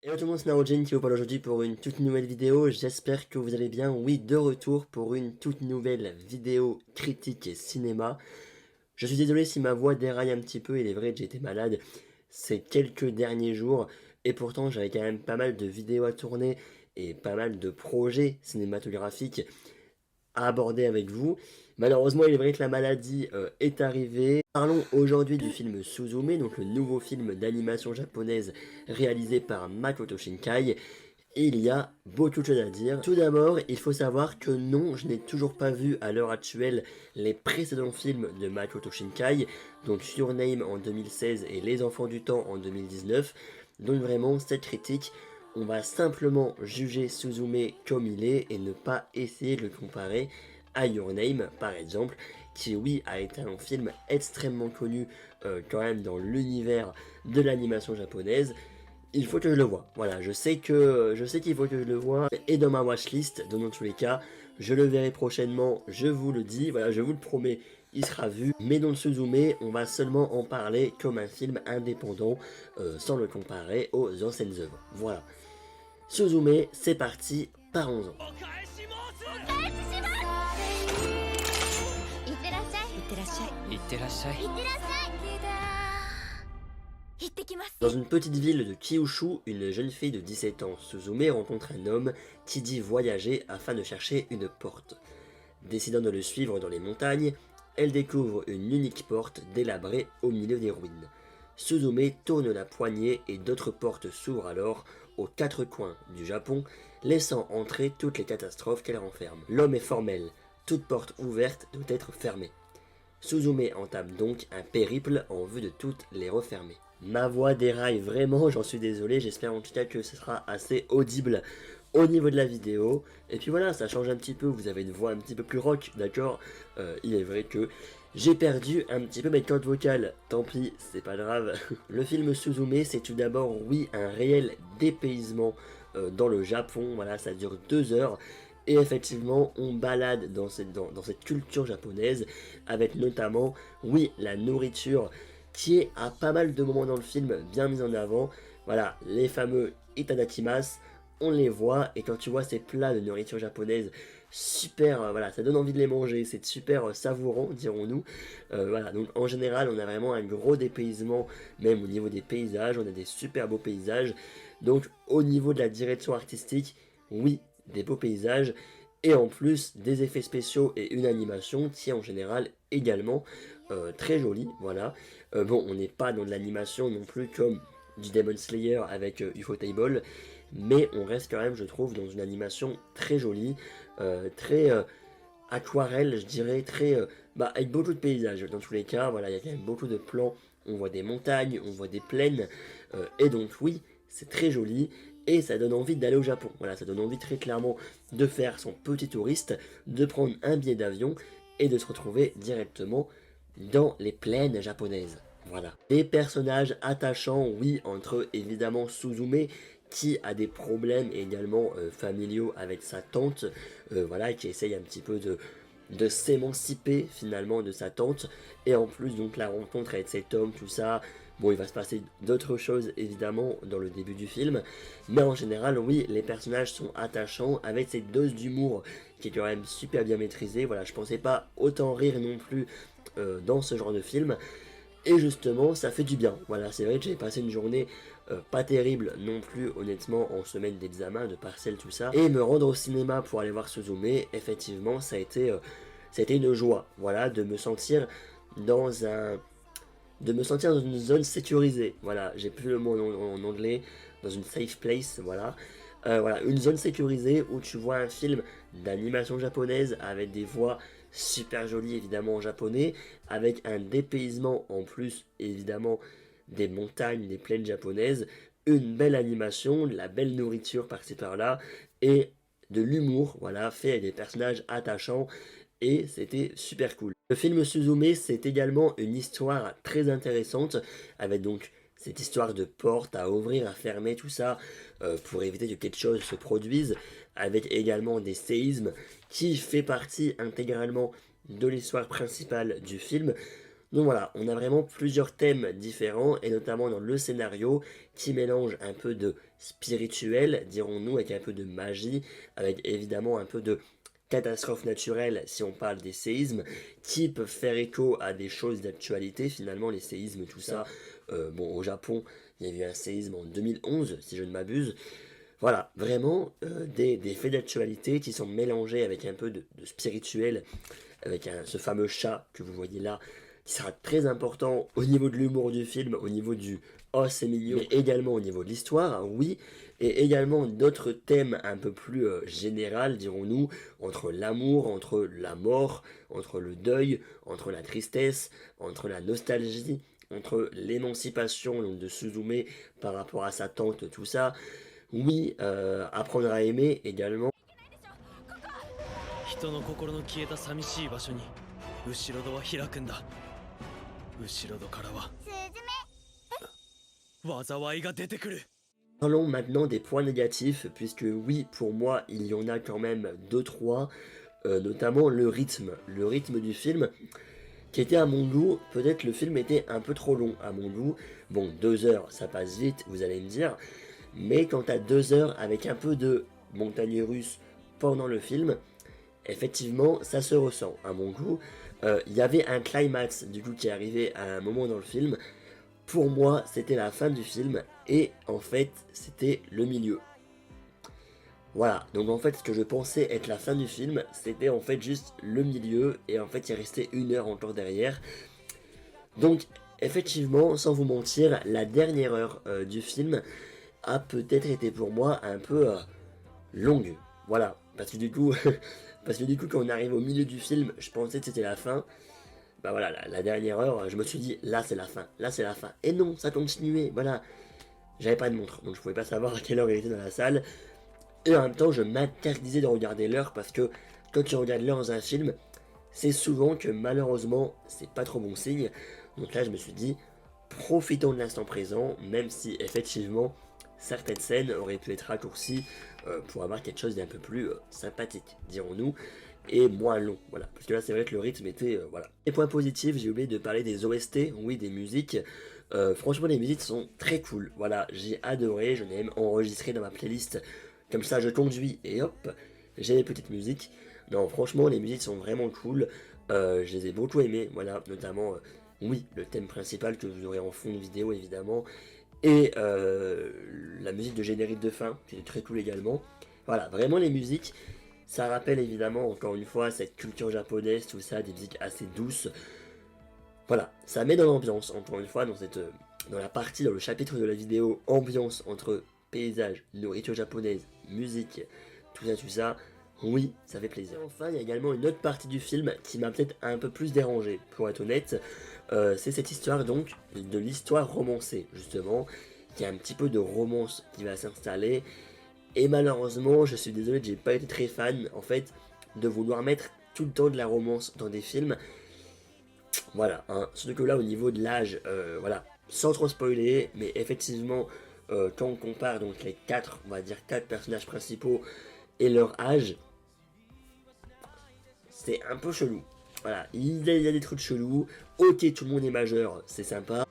Hello tout le monde, c'est Narojin qui vous parle aujourd'hui pour une toute nouvelle vidéo, j'espère que vous allez bien, oui, de retour pour une toute nouvelle vidéo critique et cinéma. Je suis désolé si ma voix déraille un petit peu, il est vrai que j'ai été malade ces quelques derniers jours, et pourtant j'avais quand même pas mal de vidéos à tourner et pas mal de projets cinématographiques à aborder avec vous. Malheureusement, il est vrai que la maladie est arrivée. Parlons aujourd'hui du film Suzume, donc le nouveau film d'animation japonaise réalisé par Makoto Shinkai. Et il y a beaucoup de choses à dire. Tout d'abord, il faut savoir que non, je n'ai toujours pas vu à l'heure actuelle les précédents films de Makoto Shinkai, donc Your Name en 2016 et Les Enfants du Temps en 2019. Donc vraiment, cette critique, on va simplement juger Suzume comme il est et ne pas essayer de le comparer à Your Name, par exemple, qui oui a été un film extrêmement connu quand même dans l'univers de l'animation japonaise. Il faut que je le voie. Voilà, je sais qu'il faut que je le voie. Et dans ma watchlist, dans tous les cas, je le verrai prochainement, je vous le dis, voilà, je vous le promets, il sera vu. Mais dans le Suzume, on va seulement en parler comme un film indépendant, sans le comparer aux anciennes œuvres. Voilà. Suzume, c'est parti, parlons-en. いってらっしゃい。いってらっしゃい。いってらっしゃい。いってきます。 Dans une petite ville de Kyushu, une jeune fille de 17 ans, Suzume, rencontre un homme qui dit voyager afin de chercher une porte. Décidant de le suivre dans les montagnes, elle découvre une unique porte délabrée au milieu des ruines. Suzume tourne la poignée et d'autres portes s'ouvrent alors aux quatre coins du Japon, laissant entrer toutes les catastrophes qu'elle renferme. L'homme est formel, toute porte ouverte doit être fermée. Suzume entame donc un périple en vue de toutes les refermer. Ma voix déraille vraiment, j'en suis désolé, j'espère en tout cas que ce sera assez audible au niveau de la vidéo. Et puis voilà, ça change un petit peu, vous avez une voix un petit peu plus rock, d'accord. Il est vrai que j'ai perdu un petit peu mes cordes vocales, tant pis, c'est pas grave. Le film Suzume, c'est tout d'abord, oui, un réel dépaysement dans le Japon, voilà, ça dure 2 heures. Et effectivement, on balade dans cette culture japonaise, avec notamment, oui, la nourriture, qui est à pas mal de moments dans le film bien mise en avant. Voilà, les fameux itadakimasu, on les voit, et quand tu vois ces plats de nourriture japonaise, super, voilà, ça donne envie de les manger, c'est super savourant, dirons-nous. Voilà, donc en général, on a vraiment un gros dépaysement, même au niveau des paysages, on a des super beaux paysages. Donc au niveau de la direction artistique, oui, des beaux paysages, et en plus des effets spéciaux et une animation qui est en général également très jolie, voilà. Bon, on n'est pas dans de l'animation non plus comme du Demon Slayer avec Ufotable, mais on reste quand même, je trouve, dans une animation très jolie, très aquarelle, je dirais, très, avec beaucoup de paysages. Dans tous les cas, voilà, il y a quand même beaucoup de plans, on voit des montagnes, on voit des plaines, et donc oui, c'est très joli, et ça donne envie d'aller au Japon. Voilà, ça donne envie très clairement de faire son petit touriste, de prendre un billet d'avion, et de se retrouver directement dans les plaines japonaises. Voilà. Des personnages attachants, oui, entre évidemment Suzume, qui a des problèmes également familiaux avec sa tante, voilà, qui essaye un petit peu de s'émanciper finalement de sa tante, et en plus donc la rencontre avec cet homme, tout ça, bon il va se passer d'autres choses évidemment dans le début du film, mais en général oui, les personnages sont attachants, avec cette dose d'humour qui est quand même super bien maîtrisée, voilà, je pensais pas autant rire non plus dans ce genre de film, et justement, ça fait du bien. Voilà, c'est vrai que j'ai passé une journée pas terrible non plus, honnêtement, en semaine d'examen, de partiel, tout ça. Et me rendre au cinéma pour aller voir Suzume, effectivement, ça a été une joie, voilà, dans un... de me sentir dans une zone sécurisée. Voilà, j'ai plus le mot en anglais, dans une safe place, voilà. Voilà, une zone sécurisée où tu vois un film d'animation japonaise avec des voix super jolies évidemment en japonais, avec un dépaysement en plus évidemment des montagnes, des plaines japonaises, une belle animation, de la belle nourriture par-ci par-là, et de l'humour, voilà, fait avec des personnages attachants, et c'était super cool. Le film Suzume, c'est également une histoire très intéressante, avec donc cette histoire de porte à ouvrir, à fermer, tout ça, pour éviter que quelque chose se produise, avec également des séismes, qui fait partie intégralement de l'histoire principale du film. Donc voilà, on a vraiment plusieurs thèmes différents, et notamment dans le scénario, qui mélange un peu de spirituel, dirons-nous, avec un peu de magie, avec évidemment un peu de catastrophes naturelles, si on parle des séismes, qui peuvent faire écho à des choses d'actualité, finalement, les séismes, tout ça. Bon, au Japon, il y a eu un séisme en 2011, si je ne m'abuse. Voilà, vraiment des faits d'actualité qui sont mélangés avec un peu de spirituel, avec ce fameux chat que vous voyez là, qui sera très important au niveau de l'humour du film, au niveau du oh c'est mignon, mais également au niveau de l'histoire, hein, oui, et également d'autres thèmes un peu plus général, dirons-nous, entre l'amour, entre la mort, entre le deuil, entre la tristesse, entre la nostalgie, entre l'émancipation donc, de Suzume par rapport à sa tante, tout ça. Oui, apprendre à aimer également. 人の心の消えた寂しい場所に後ろ戸は開くんだ。後ろ戸からは災いが出てくる。 Parlons maintenant des points négatifs, puisque oui, pour moi, il y en a quand même deux trois, notamment le rythme. Le rythme du film, qui était à mon goût, peut-être le film était un peu trop long à mon goût. Bon, 2 heures, ça passe vite, vous allez me dire, mais quand t'as 2 heures avec un peu de montagne russe pendant le film, effectivement, ça se ressent à mon goût. Il y avait un climax du coup qui est arrivé à un moment dans le film. Pour moi, c'était la fin du film et en fait, c'était le milieu. Voilà, donc en fait, ce que je pensais être la fin du film, c'était en fait juste le milieu et en fait, il restait 1 heure encore derrière. Donc, effectivement, sans vous mentir, la dernière heure du film a peut-être été pour moi un peu longue. Voilà, parce que du coup, quand on arrive au milieu du film, je pensais que c'était la fin. Bah voilà, la dernière heure, je me suis dit, là c'est la fin, là c'est la fin. Et non, ça continuait, voilà. J'avais pas de montre, donc je pouvais pas savoir à quelle heure il était dans la salle. Et en même temps, je m'interdisais de regarder l'heure parce que quand tu regardes l'heure dans un film, c'est souvent que malheureusement, c'est pas trop bon signe. Donc là, je me suis dit, profitons de l'instant présent, même si effectivement, certaines scènes auraient pu être raccourcies pour avoir quelque chose d'un peu plus sympathique, dirons-nous, et moins long, voilà. Parce que là, c'est vrai que le rythme était, voilà. Les points positifs, j'ai oublié de parler des OST, oui, des musiques. Franchement, les musiques sont très cool, voilà, j'ai adoré, j'en ai même enregistré dans ma playlist. Comme ça, je conduis et hop, j'ai les petites musiques. Non, franchement, les musiques sont vraiment cool. Je les ai beaucoup aimées, voilà, notamment, oui, le thème principal que vous aurez en fond de vidéo, évidemment. Et la musique de générique de fin, qui est très cool également. Voilà, vraiment les musiques, ça rappelle évidemment, encore une fois, cette culture japonaise, tout ça, des musiques assez douces. Voilà, ça met dans l'ambiance, encore une fois, dans la partie, dans le chapitre de la vidéo, ambiance entre paysage, nourriture japonaise, musique, tout ça, oui, ça fait plaisir. Et enfin, il y a également une autre partie du film qui m'a peut-être un peu plus dérangé, pour être honnête. C'est cette histoire donc de l'histoire romancée, justement. Il y a un petit peu de romance qui va s'installer. Et malheureusement, je suis désolé, j'ai pas été très fan, en fait, de vouloir mettre tout le temps de la romance dans des films. Voilà, hein. Surtout que là, au niveau de l'âge, voilà, sans trop spoiler, mais effectivement, quand on compare donc les quatre, on va dire 4 personnages principaux et leur âge, c'est un peu chelou. Voilà, il y a des trucs chelous. Ok, tout le monde est majeur, c'est sympa.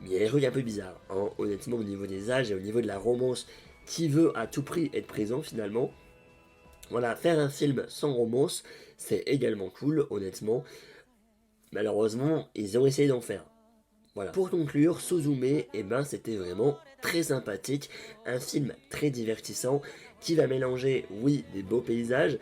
Mais il y a des trucs un peu bizarres, hein, honnêtement, au niveau des âges et au niveau de la romance qui veut à tout prix être présent finalement. Voilà, faire un film sans romance, c'est également cool, honnêtement. Malheureusement, ils ont essayé d'en faire. Voilà. Pour conclure, Suzume, eh ben, c'était vraiment très sympathique, un film très divertissant qui va mélanger, oui, des beaux paysages,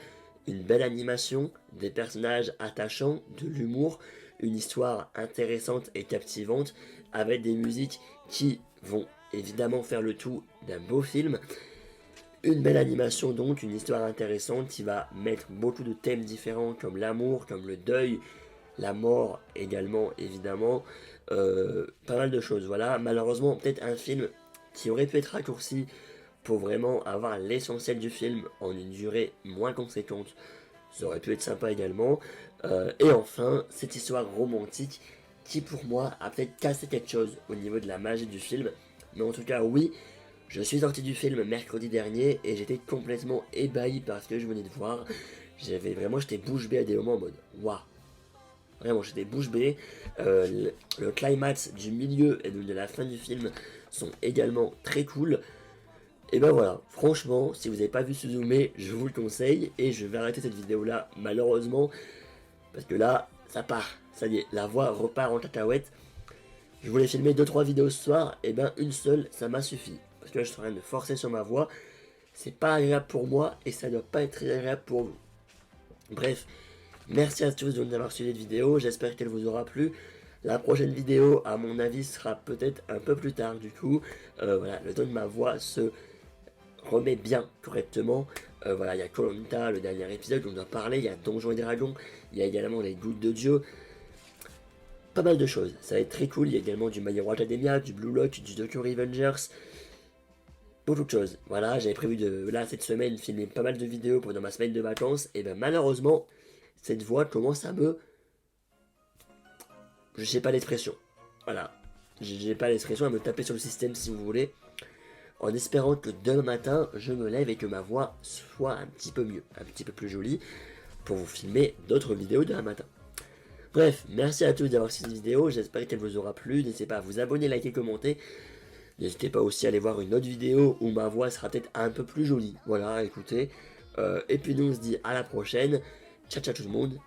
une belle animation, des personnages attachants, de l'humour, une histoire intéressante et captivante, avec des musiques qui vont évidemment faire le tout d'un beau film. Une belle animation donc, une histoire intéressante qui va mettre beaucoup de thèmes différents comme l'amour, comme le deuil, la mort également évidemment, pas mal de choses, voilà. Malheureusement peut-être un film qui aurait pu être raccourci pour vraiment avoir l'essentiel du film en une durée moins conséquente, ça aurait pu être sympa également. Et enfin, cette histoire romantique qui pour moi a peut-être cassé quelque chose au niveau de la magie du film, mais en tout cas oui, je suis sorti du film mercredi dernier et j'étais complètement ébahi par ce que je venais de voir. J'étais bouche bée à des moments en mode waouh. vraiment j'étais bouche bée. Le climax du milieu et de la fin du film sont également très cool. Et ben voilà, franchement, si vous n'avez pas vu Suzume, je vous le conseille. Et je vais arrêter cette vidéo là, malheureusement, parce que là, ça part. Ça y est, la voix repart en cacahuète. Je voulais filmer 2-3 vidéos ce soir, et ben une seule, ça m'a suffi. Parce que là, je suis en train de forcer sur ma voix. C'est pas agréable pour moi, et ça doit pas être très agréable pour vous. Bref, merci à tous d'avoir suivi cette vidéo, j'espère qu'elle vous aura plu. La prochaine vidéo, à mon avis, sera peut-être un peu plus tard du coup. Voilà, le ton de ma voix se remet bien correctement. Voilà, il y a Koh-Lanta, le dernier épisode dont on doit parler, il y a Donjons et Dragons, il y a également les Gouttes de Dieu. Pas mal de choses, ça va être très cool. Il y a également du My Hero Academia, du Blue Lock, du Tokyo Revengers. Beaucoup de choses. Voilà, j'avais prévu de, là, cette semaine, filmer pas mal de vidéos pendant ma semaine de vacances. Et ben malheureusement, cette voix commence à me... Je sais pas l'expression. Voilà. J'ai pas l'expression à me taper sur le système si vous voulez. En espérant que demain matin, je me lève et que ma voix soit un petit peu mieux, un petit peu plus jolie, pour vous filmer d'autres vidéos demain matin. Bref, merci à tous d'avoir suivi cette vidéo, j'espère qu'elle vous aura plu, n'hésitez pas à vous abonner, liker, commenter. N'hésitez pas aussi à aller voir une autre vidéo où ma voix sera peut-être un peu plus jolie. Voilà, écoutez. Et puis nous on se dit à la prochaine. Ciao ciao tout le monde.